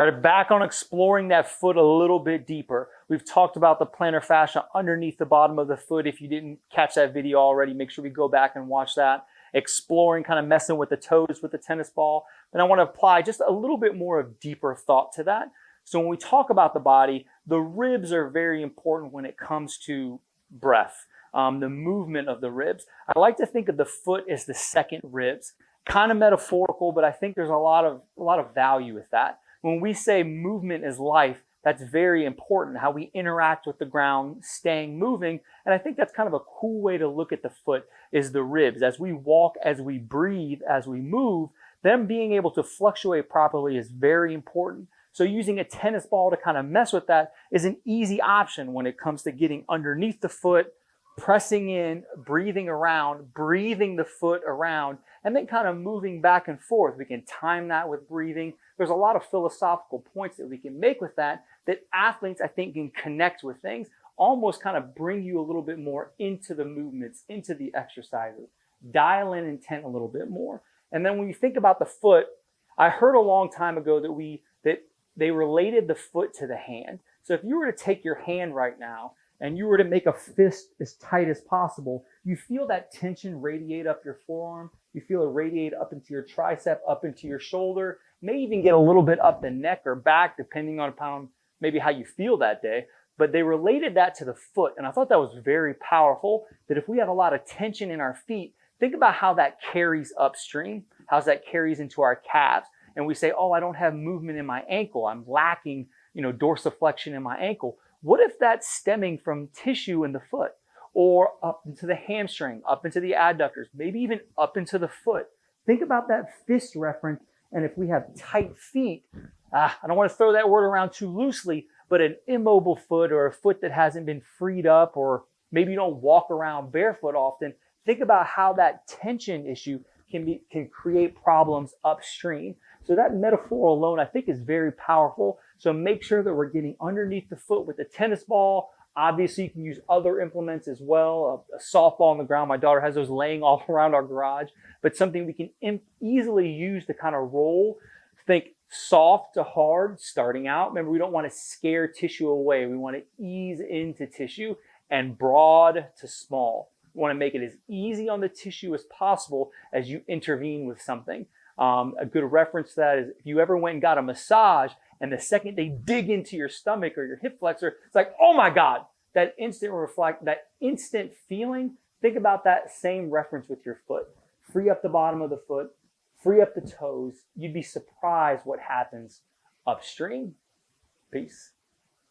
All right, back on exploring that foot a little bit deeper. We've talked about the plantar fascia underneath the bottom of the foot. If you didn't catch that video already, make sure we go back and watch that. Exploring, kind of messing with the toes with the tennis ball. Then I want to apply just a little bit more of deeper thought to that. So when we talk about the body, the ribs are very important when it comes to breath, the movement of the ribs. I like to think of the foot as the second ribs. Kind of metaphorical, but I think there's a lot of value with that. When we say movement is life, that's very important, how we interact with the ground, staying moving. And I think that's kind of a cool way to look at the foot is the ribs. As we walk, as we breathe, as we move, them being able to fluctuate properly is very important. So using a tennis ball to kind of mess with that is an easy option when it comes to getting underneath the foot, pressing in, breathing around, breathing the foot around, and then kind of moving back and forth. We can time that with breathing. There's a lot of philosophical points that we can make with that athletes, I think, can connect with things, almost kind of bring you a little bit more into the movements, into the exercises, dial in intent a little bit more. And then when you think about the foot, I heard a long time ago that they related the foot to the hand. So if you were to take your hand right now and you were to make a fist as tight as possible, you feel that tension radiate up your forearm. You feel it radiate up into your tricep, up into your shoulder, may even get a little bit up the neck or back, depending on maybe how you feel that day. But they related that to the foot. And I thought that was very powerful, that if we have a lot of tension in our feet, think about how that carries upstream, how that carries into our calves. And we say, oh, I don't have movement in my ankle. I'm lacking, dorsiflexion in my ankle. What if that's stemming from tissue in the foot or up into the hamstring, up into the adductors, maybe even up into the foot? Think about that fist reference. And if we have tight feet, I don't want to throw that word around too loosely, but an immobile foot or a foot that hasn't been freed up, or maybe you don't walk around barefoot often, think about how that tension issue can create problems upstream. So that metaphor alone, I think, is very powerful. So make sure that we're getting underneath the foot with the tennis ball. Obviously, you can use other implements as well. A softball on the ground. My daughter has those laying all around our garage, but something we can easily use to kind of roll. Think soft to hard starting out. Remember, we don't want to scare tissue away. We want to ease into tissue, and broad to small. We want to make it as easy on the tissue as possible as you intervene with something. A good reference to that is if you ever went and got a massage and the second they dig into your stomach or your hip flexor, it's like, oh my God, that instant feeling. Think about that same reference with your foot. Free up the bottom of the foot, free up the toes. You'd be surprised what happens upstream. Peace.